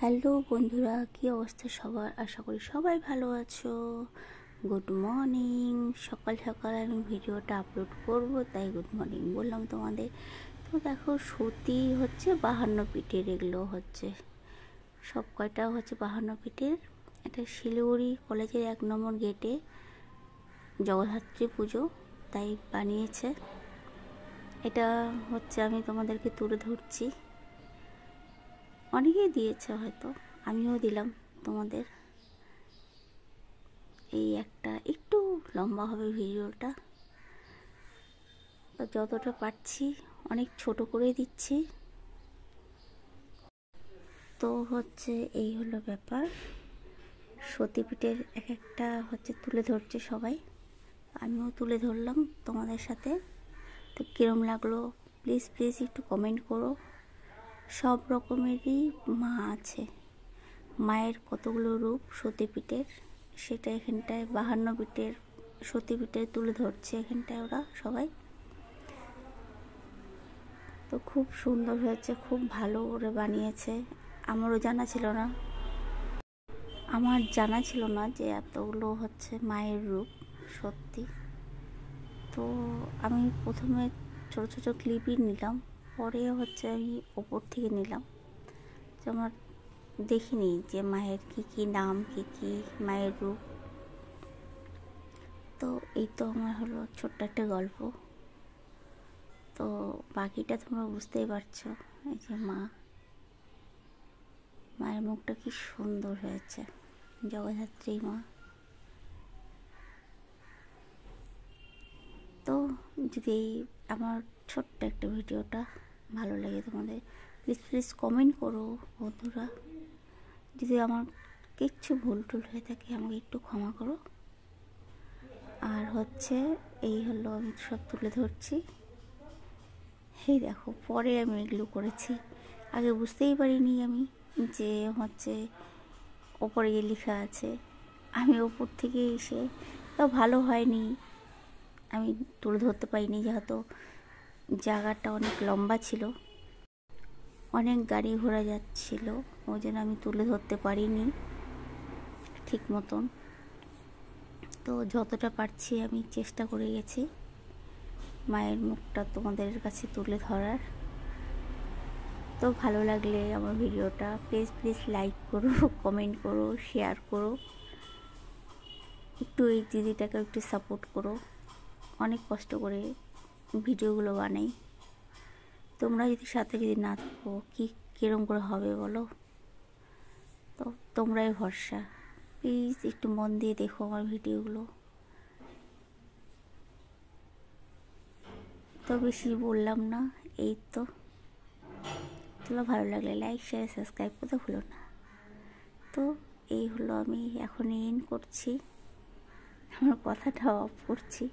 Hello বন্ধুরা, কি অবস্থা সবার? আশা করি সবাই ভালো আছো। Good morning. সকাল সকাল আমি ভিডিওটা আপলোড করব, তাই গুড মর্নিং বললাম তোমাদের। তো দেখো, সত্যি হচ্ছে 52 পিঠের, এগুলো হচ্ছে সব কয়টা হচ্ছে 52 পিঠের। এটা শিলিগুড়ি কলেজের 1 নম্বর গেটে জগদ্ধাত্রী পুজো, তাই বানিয়েছে। এটা হচ্ছে আমি তোমাদেরকে তুলে ধরছি। অনেকেই দিয়েছে, হয়তো আমিও দিলাম তোমাদের। এই একটা একটু লম্বা হবে ভিডিওটা, তো যতটা পারছি অনেক ছোট করে দিচ্ছি। তো হচ্ছে এই হলো ব্যাপার। সতীপীঠের এক একটা হচ্ছে তুলে ধরছে সবাই, আমিও তুলে ধরলাম তোমাদের সাথে। তো কিরম লাগলো প্লিজ প্লিজ একটু কমেন্ট করো। সব রকমেরই মা আছে, মায়ের কতগুলো রূপ সতীপীঠের, সেটা এখানটায় 52 পিঠের সতীপীঠে তুলে ধরছে এখানটায় ওরা সবাই। তো খুব সুন্দর হয়েছে, খুব ভালো করে বানিয়েছে। আমার জানা ছিল না যে এতগুলো হচ্ছে মায়ের রূপ, সত্যি। তো আমি প্রথমে ছোট ছোট ক্লিপই নিলাম, পরে হচ্ছে আমি ওপর থেকে নিলাম। যে আমার দেখিনি যে মায়ের কি কি নাম, কি কি মায়ের রূপ। তো এই তো আমার হলো ছোট্ট একটা গল্প। তো বাকিটা তোমরা বুঝতেই পারছো। এই যে মায়ের মুখটা কি সুন্দর হয়েছে, জগদ্ধাত্রী মা। তো যদি আমার ছোট্ট একটা ভিডিওটা ভালো লাগে তোমাদের, প্লিজ প্লিজ কমেন্ট করো বন্ধুরা। যদি আমার কিচ্ছু ভুল টুল হয়ে থাকে আমাকে একটু ক্ষমা করো। আর হচ্ছে এই হলো আমি সব তুলে ধরছি। এই দেখো, পরে আমি এগুলো করেছি, আগে বুঝতেই পারিনি আমি যে হচ্ছে ওপরে গিয়ে লেখা আছে। আমি ওপর থেকে এসে, তো ভালো হয়নি, আমি তুলে ধরতে পারিনি, যেহেতু জায়গাটা অনেক লম্বা ছিল, অনেক গাড়ি ঘোড়া যাচ্ছিল, ওই জন্য আমি তুলে ধরতে পারিনি ঠিক মতন। তো যতটা পারছি আমি চেষ্টা করে গেছি মায়ের মুখটা তোমাদের কাছে তুলে ধরার। তো ভালো লাগলে আমার ভিডিওটা প্লিজ প্লিজ লাইক করো, কমেন্ট করো, শেয়ার করো। একটু এই দিদিটাকে একটু সাপোর্ট করো, অনেক কষ্ট করে ভিডিওগুলো বানাই। তোমরা যদি সাথে যদি না থাকো কীরকম করে হবে বলো? তো তোমরাই ভরসা, প্লিজ একটু মন দিয়ে দেখো আমার ভিডিওগুলো। তো বেশি বললাম না, এই তো। তোমরা ভালো লাগলে লাইক শেয়ার সাবস্ক্রাইব করতে ভুলো না। তো এই হলো, আমি এখন এন্ড করছি, আমার কথাটা অফ করছি।